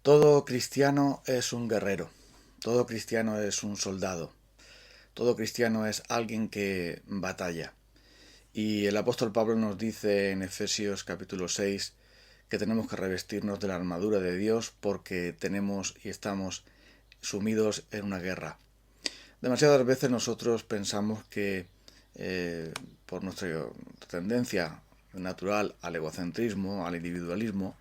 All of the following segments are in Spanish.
Todo cristiano es un guerrero, todo cristiano es un soldado, todo cristiano es alguien que batalla. Y el apóstol Pablo nos dice en Efesios capítulo 6 que tenemos que revestirnos de la armadura de Dios porque tenemos y estamos sumidos en una guerra. Demasiadas veces nosotros pensamos que por nuestra tendencia natural al egocentrismo, al individualismo,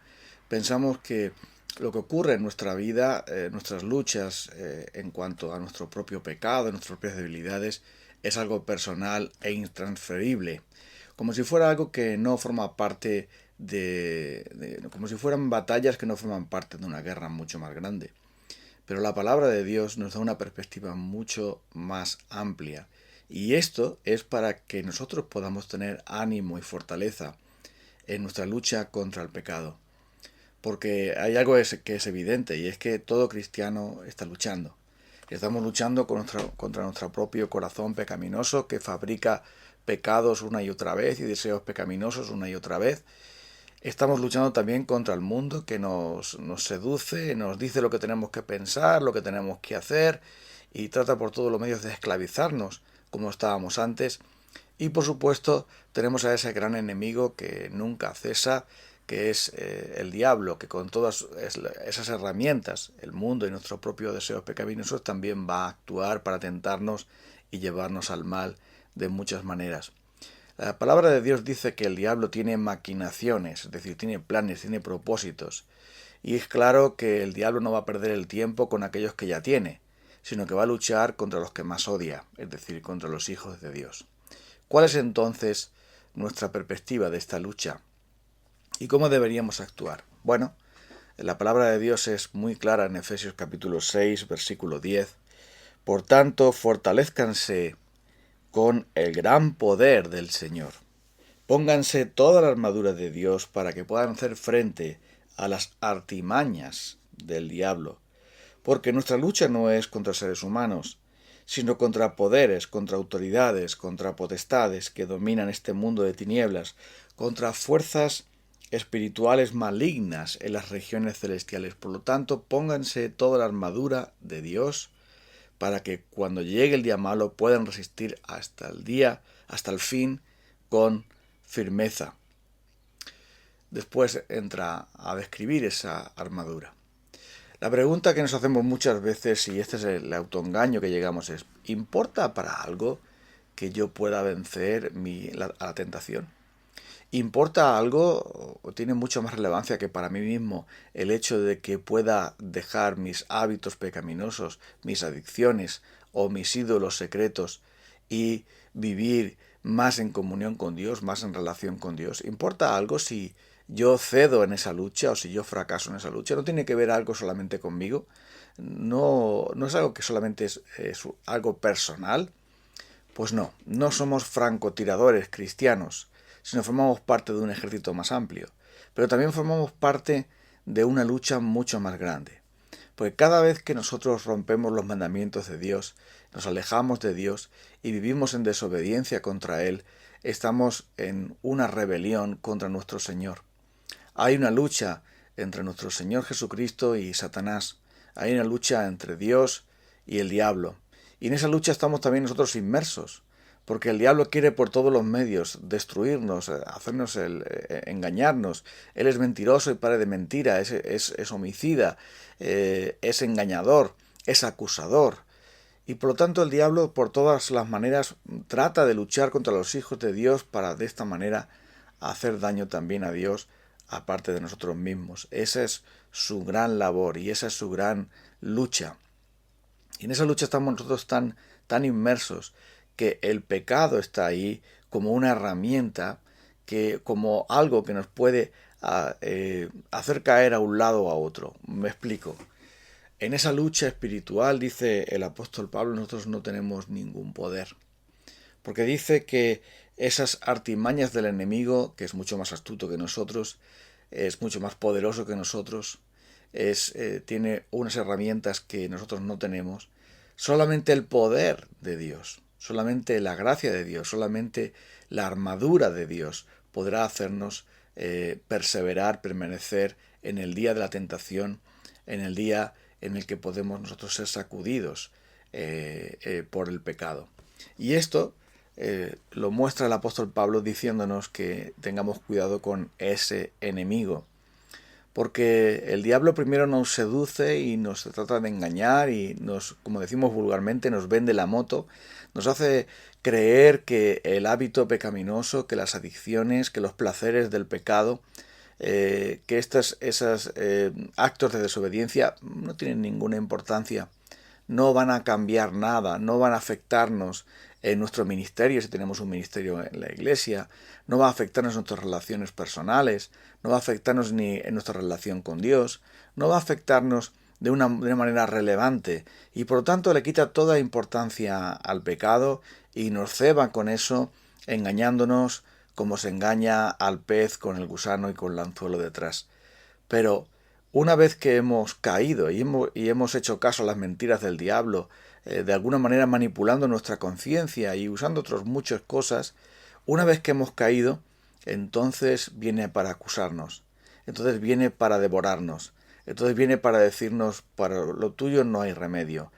pensamos que lo que ocurre en nuestra vida, nuestras luchas en cuanto a nuestro propio pecado, nuestras propias debilidades, es algo personal e intransferible, como si fuera algo que no forma parte como si fueran batallas que no forman parte de una guerra mucho más grande. Pero la palabra de Dios nos da una perspectiva mucho más amplia. Y esto es para que nosotros podamos tener ánimo y fortaleza en nuestra lucha contra el pecado. Porque hay algo que es evidente y es que todo cristiano está luchando. Estamos luchando contra nuestro propio corazón pecaminoso que fabrica pecados una y otra vez y deseos pecaminosos una y otra vez. Estamos luchando también contra el mundo que nos seduce, nos dice lo que tenemos que pensar, lo que tenemos que hacer y trata por todos los medios de esclavizarnos como estábamos antes. Y por supuesto tenemos a ese gran enemigo que nunca cesa, que es el diablo, que con todas esas herramientas, el mundo y nuestros propios deseos pecaminosos, también va a actuar para tentarnos y llevarnos al mal de muchas maneras. La palabra de Dios dice que el diablo tiene maquinaciones, es decir, tiene planes, tiene propósitos. Y es claro que el diablo no va a perder el tiempo con aquellos que ya tiene, sino que va a luchar contra los que más odia, es decir, contra los hijos de Dios. ¿Cuál es entonces nuestra perspectiva de esta lucha? ¿Y cómo deberíamos actuar? Bueno, la palabra de Dios es muy clara en Efesios capítulo 6, versículo 10. Por tanto, fortalézcanse con el gran poder del Señor. Pónganse toda la armadura de Dios para que puedan hacer frente a las artimañas del diablo, porque nuestra lucha no es contra seres humanos, sino contra poderes, contra autoridades, contra potestades que dominan este mundo de tinieblas, contra fuerzas espirituales malignas en las regiones celestiales. Por lo tanto, pónganse toda la armadura de Dios para que cuando llegue el día malo puedan resistir hasta el fin, con firmeza. Después entra a describir esa armadura. La pregunta que nos hacemos muchas veces, y este es el autoengaño que llegamos, es: ¿importa para algo que yo pueda vencer a la tentación? ¿Importa algo o tiene mucho más relevancia que para mí mismo el hecho de que pueda dejar mis hábitos pecaminosos, mis adicciones o mis ídolos secretos y vivir más en comunión con Dios, más en relación con Dios? ¿Importa algo si yo cedo en esa lucha o si yo fracaso en esa lucha? ¿No tiene que ver algo solamente conmigo? ¿No es algo que solamente es algo personal? Pues no, no somos francotiradores cristianos, sino formamos parte de un ejército más amplio, pero también formamos parte de una lucha mucho más grande. Porque cada vez que nosotros rompemos los mandamientos de Dios, nos alejamos de Dios y vivimos en desobediencia contra Él, estamos en una rebelión contra nuestro Señor. Hay una lucha entre nuestro Señor Jesucristo y Satanás. Hay una lucha entre Dios y el diablo. Y en esa lucha estamos también nosotros inmersos, porque el diablo quiere por todos los medios destruirnos, hacernos engañarnos. Él es mentiroso y padre de mentira, es homicida, es engañador, es acusador. Y por lo tanto el diablo por todas las maneras trata de luchar contra los hijos de Dios para de esta manera hacer daño también a Dios, aparte de nosotros mismos. Esa es su gran labor y esa es su gran lucha. Y en esa lucha estamos nosotros tan inmersos que el pecado está ahí como una herramienta, como algo que nos puede hacer caer a un lado o a otro. Me explico. En esa lucha espiritual, dice el apóstol Pablo, nosotros no tenemos ningún poder. Porque dice que esas artimañas del enemigo, que es mucho más astuto que nosotros, es mucho más poderoso que nosotros, tiene unas herramientas que nosotros no tenemos. Solamente el poder de Dios, solamente la gracia de Dios, solamente la armadura de Dios podrá hacernos perseverar, permanecer en el día de la tentación, en el día en el que podemos nosotros ser sacudidos por el pecado. Y esto lo muestra el apóstol Pablo diciéndonos que tengamos cuidado con ese enemigo. Porque el diablo primero nos seduce y nos trata de engañar y nos, como decimos vulgarmente, nos vende la moto, nos hace creer que el hábito pecaminoso, que las adicciones, que los placeres del pecado, que esos actos de desobediencia no tienen ninguna importancia, no van a cambiar nada, no van a afectarnos en nuestro ministerio, si tenemos un ministerio en la iglesia, no va a afectarnos en nuestras relaciones personales, no va a afectarnos ni en nuestra relación con Dios, no va a afectarnos de una manera relevante y por lo tanto le quita toda importancia al pecado y nos ceba con eso, engañándonos como se engaña al pez con el gusano y con el anzuelo detrás. Pero una vez que hemos caído y hemos hecho caso a las mentiras del diablo, de alguna manera manipulando nuestra conciencia y usando otras muchas cosas, una vez que hemos caído, entonces viene para acusarnos, entonces viene para devorarnos, entonces viene para decirnos, para lo tuyo no hay remedio,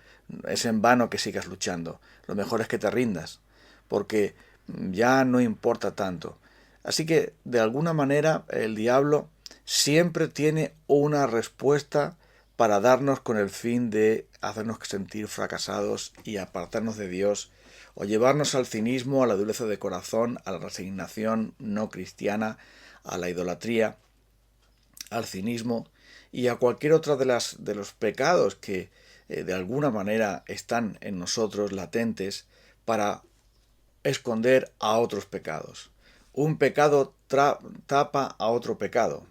es en vano que sigas luchando, lo mejor es que te rindas, porque ya no importa tanto. Así que, de alguna manera, el diablo siempre tiene una respuesta para darnos con el fin de hacernos sentir fracasados y apartarnos de Dios, o llevarnos al cinismo, a la dureza de corazón, a la resignación no cristiana, a la idolatría, al cinismo y a cualquier otro de los pecados que de alguna manera están en nosotros latentes para esconder a otros pecados. Un pecado tapa a otro pecado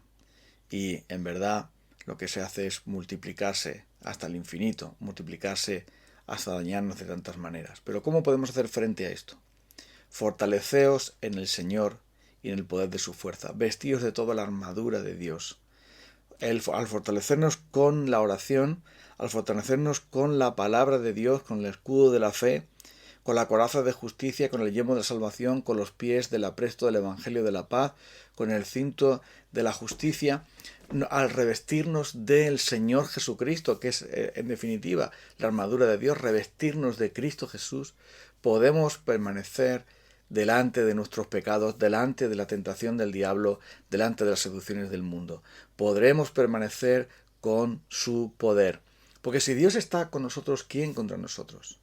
y en verdad lo que se hace es multiplicarse hasta el infinito, multiplicarse hasta dañarnos de tantas maneras. Pero ¿cómo podemos hacer frente a esto? Fortaleceos en el Señor y en el poder de su fuerza, vestíos de toda la armadura de Dios. Al fortalecernos con la oración, al fortalecernos con la palabra de Dios, con el escudo de la fe, con la coraza de justicia, con el yelmo de salvación, con los pies del apresto del Evangelio de la paz, con el cinto de la justicia, al revestirnos del Señor Jesucristo, que es en definitiva la armadura de Dios, revestirnos de Cristo Jesús, podemos permanecer delante de nuestros pecados, delante de la tentación del diablo, delante de las seducciones del mundo. Podremos permanecer con su poder. Porque si Dios está con nosotros, ¿quién contra nosotros?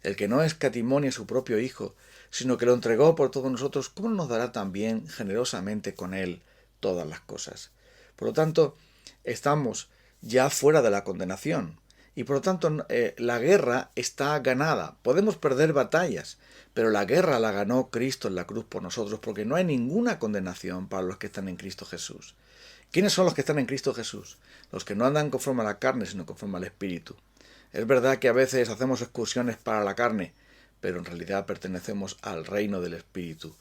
El que no escatimó ni a su propio Hijo, sino que lo entregó por todos nosotros, ¿cómo nos dará también generosamente con Él todas las cosas? Por lo tanto, estamos ya fuera de la condenación. Y por lo tanto, la guerra está ganada. Podemos perder batallas, pero la guerra la ganó Cristo en la cruz por nosotros, porque no hay ninguna condenación para los que están en Cristo Jesús. ¿Quiénes son los que están en Cristo Jesús? Los que no andan conforme a la carne, sino conforme al Espíritu. Es verdad que a veces hacemos excursiones para la carne, pero en realidad pertenecemos al reino del Espíritu.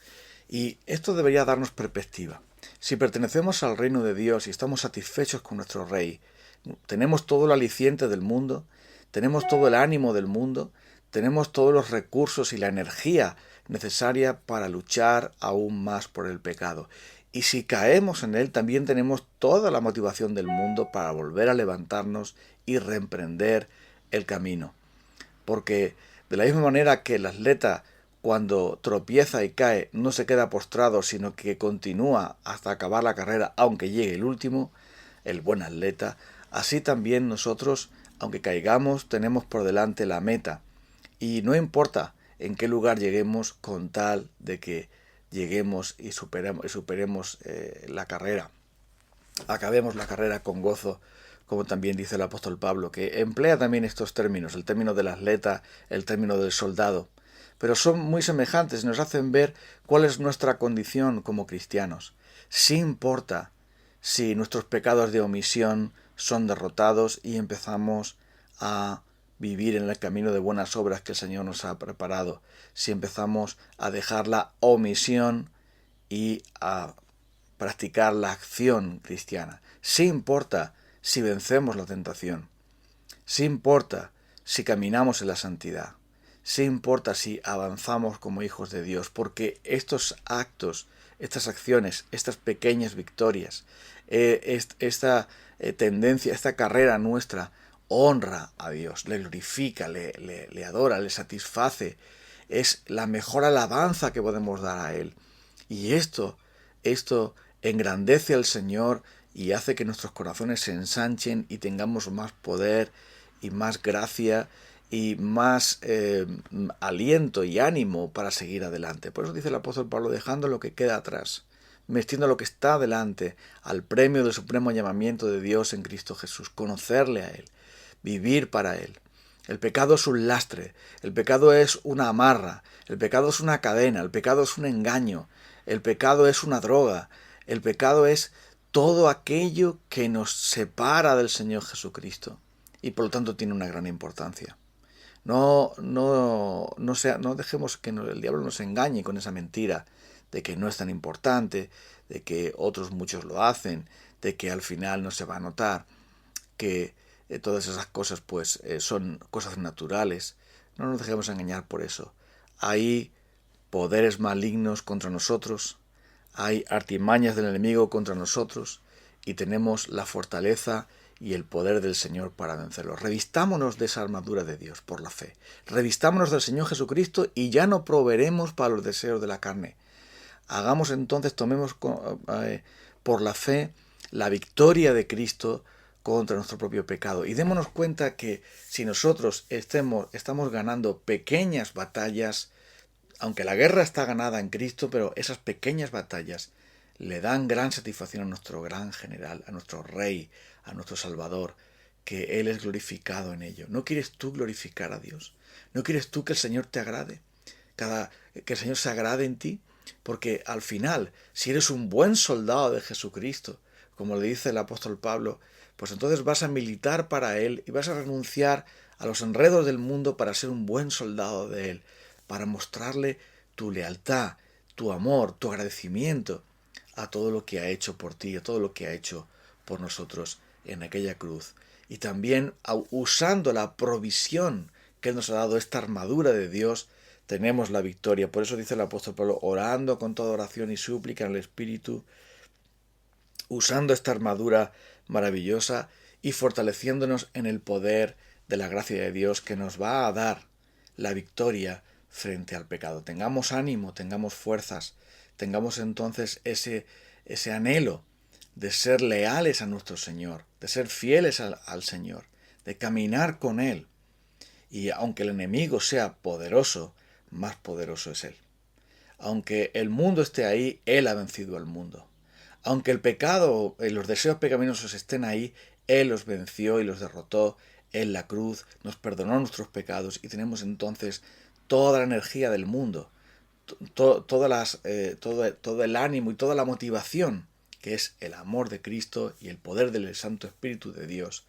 Y esto debería darnos perspectiva. Si pertenecemos al reino de Dios y estamos satisfechos con nuestro Rey, tenemos todo el aliciente del mundo, tenemos todo el ánimo del mundo, tenemos todos los recursos y la energía necesaria para luchar aún más por el pecado. Y si caemos en él, también tenemos toda la motivación del mundo para volver a levantarnos y reemprender el camino. Porque de la misma manera que el atleta cuando tropieza y cae no se queda postrado, sino que continúa hasta acabar la carrera aunque llegue el último, el buen atleta, así también nosotros, aunque caigamos, tenemos por delante la meta. Y no importa en qué lugar lleguemos con tal de que lleguemos y superemos la carrera. Acabemos la carrera con gozo, como también dice el apóstol Pablo, que emplea también estos términos, el término del atleta, el término del soldado, pero son muy semejantes y nos hacen ver cuál es nuestra condición como cristianos. Sí importa si nuestros pecados de omisión son derrotados y empezamos a vivir en el camino de buenas obras que el Señor nos ha preparado, si empezamos a dejar la omisión y a practicar la acción cristiana. Sí importa si vencemos la tentación. Sí importa si caminamos en la santidad. Sí importa si avanzamos como hijos de Dios, porque estos actos, estas acciones, estas pequeñas victorias, esta tendencia, esta carrera nuestra, honra a Dios, le glorifica, le adora, le satisface. Es la mejor alabanza que podemos dar a Él. Y esto engrandece al Señor y hace que nuestros corazones se ensanchen y tengamos más poder y más gracia y más aliento y ánimo para seguir adelante. Por eso dice el apóstol Pablo, dejando lo que queda atrás, metiendo lo que está adelante, al premio del supremo llamamiento de Dios en Cristo Jesús, conocerle a Él, vivir para Él. El pecado es un lastre, el pecado es una amarra, el pecado es una cadena, el pecado es un engaño, el pecado es una droga, el pecado es todo aquello que nos separa del Señor Jesucristo y por lo tanto tiene una gran importancia. No dejemos que el diablo nos engañe con esa mentira de que no es tan importante, de que otros muchos lo hacen, de que al final no se va a notar, que todas esas cosas pues son cosas naturales. No nos dejemos engañar por eso. Hay poderes malignos contra nosotros, hay artimañas del enemigo contra nosotros y tenemos la fortaleza y el poder del Señor para vencerlos. Revistámonos de esa armadura de Dios por la fe. Revistámonos del Señor Jesucristo y ya no proveeremos para los deseos de la carne. Tomemos por la fe la victoria de Cristo contra nuestro propio pecado. Y démonos cuenta que si nosotros estamos ganando pequeñas batallas, aunque la guerra está ganada en Cristo, pero esas pequeñas batallas le dan gran satisfacción a nuestro gran general, a nuestro Rey, a nuestro Salvador, que Él es glorificado en ello. ¿No quieres tú glorificar a Dios? ¿No quieres tú que el Señor te agrade? Que el Señor se agrade en ti, porque al final, si eres un buen soldado de Jesucristo, como le dice el apóstol Pablo, pues entonces vas a militar para Él y vas a renunciar a los enredos del mundo para ser un buen soldado de Él, para mostrarle tu lealtad, tu amor, tu agradecimiento a todo lo que ha hecho por ti, a todo lo que ha hecho por nosotros en aquella cruz. Y también usando la provisión que Él nos ha dado, esta armadura de Dios, tenemos la victoria. Por eso dice el apóstol Pablo, orando con toda oración y súplica en el Espíritu, usando esta armadura maravillosa y fortaleciéndonos en el poder de la gracia de Dios que nos va a dar la victoria frente al pecado. Tengamos ánimo, tengamos fuerzas, tengamos entonces ese anhelo de ser leales a nuestro Señor, de ser fieles al Señor, de caminar con Él. Y aunque el enemigo sea poderoso, más poderoso es Él. Aunque el mundo esté ahí, Él ha vencido al mundo. Aunque el pecado, los deseos pecaminosos estén ahí, Él los venció y los derrotó en la cruz, nos perdonó nuestros pecados y tenemos entonces toda la energía del mundo, todo el ánimo y toda la motivación que es el amor de Cristo y el poder del Santo Espíritu de Dios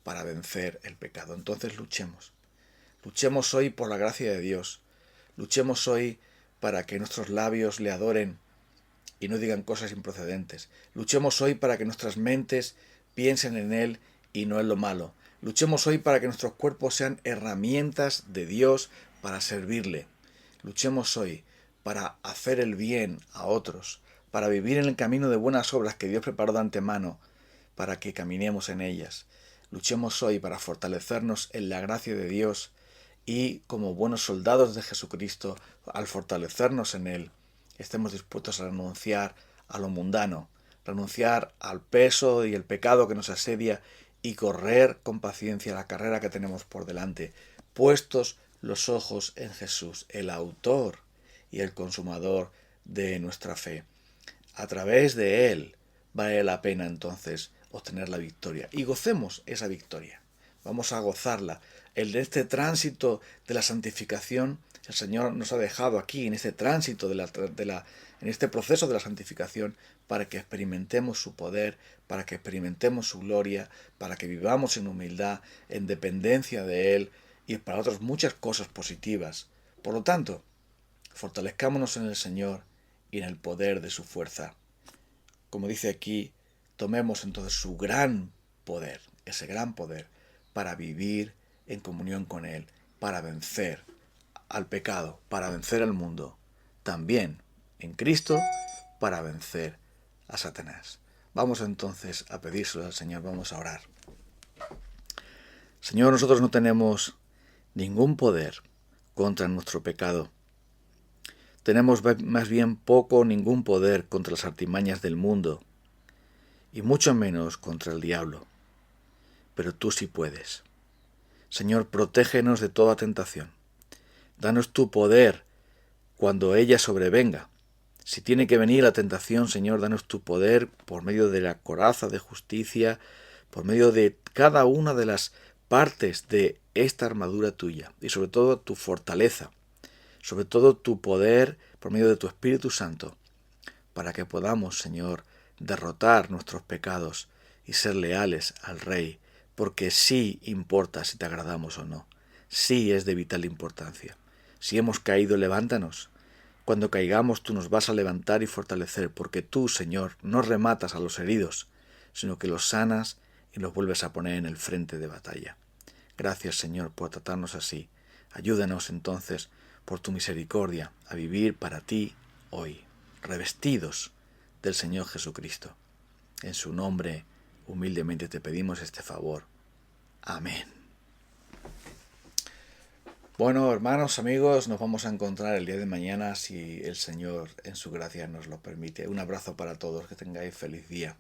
para vencer el pecado. Entonces luchemos hoy por la gracia de Dios, luchemos hoy para que nuestros labios le adoren y no digan cosas improcedentes. Luchemos hoy para que nuestras mentes piensen en Él y no en lo malo. Luchemos hoy para que nuestros cuerpos sean herramientas de Dios para servirle. Luchemos hoy para hacer el bien a otros, para vivir en el camino de buenas obras que Dios preparó de antemano, para que caminemos en ellas. Luchemos hoy para fortalecernos en la gracia de Dios y, como buenos soldados de Jesucristo, al fortalecernos en Él, estemos dispuestos a renunciar a lo mundano, renunciar al peso y el pecado que nos asedia y correr con paciencia la carrera que tenemos por delante, puestos los ojos en Jesús, el autor y el consumador de nuestra fe. A través de Él vale la pena entonces obtener la victoria y gocemos esa victoria. Vamos a gozarla. En este tránsito de la santificación, el Señor nos ha dejado aquí, en este tránsito en este proceso de la santificación, para que experimentemos su poder, para que experimentemos su gloria, para que vivamos en humildad, en dependencia de Él y para otras muchas cosas positivas. Por lo tanto, fortalezcámonos en el Señor y en el poder de su fuerza. Como dice aquí, tomemos entonces su gran poder, ese gran poder, para vivir en comunión con Él, para vencer al pecado, para vencer al mundo, también en Cristo, para vencer a Satanás. Vamos entonces a pedírselo al Señor, vamos a orar. Señor, nosotros no tenemos ningún poder contra nuestro pecado. Tenemos más bien poco o ningún poder contra las artimañas del mundo, y mucho menos contra el diablo. Pero tú sí puedes. Señor, protégenos de toda tentación. Danos tu poder cuando ella sobrevenga. Si tiene que venir la tentación, Señor, danos tu poder por medio de la coraza de justicia, por medio de cada una de las partes de esta armadura tuya, y sobre todo tu fortaleza, sobre todo tu poder por medio de tu Espíritu Santo, para que podamos, Señor, derrotar nuestros pecados y ser leales al Rey, porque sí importa si te agradamos o no, sí es de vital importancia. Si hemos caído, levántanos. Cuando caigamos tú nos vas a levantar y fortalecer, porque tú, Señor, no rematas a los heridos, sino que los sanas y los vuelves a poner en el frente de batalla. Gracias, Señor, por tratarnos así. Ayúdanos entonces, por tu misericordia, a vivir para ti hoy, revestidos del Señor Jesucristo. En su nombre, humildemente te pedimos este favor. Amén. Bueno, hermanos, amigos, nos vamos a encontrar el día de mañana si el Señor en su gracia nos lo permite. Un abrazo para todos, que tengáis feliz día.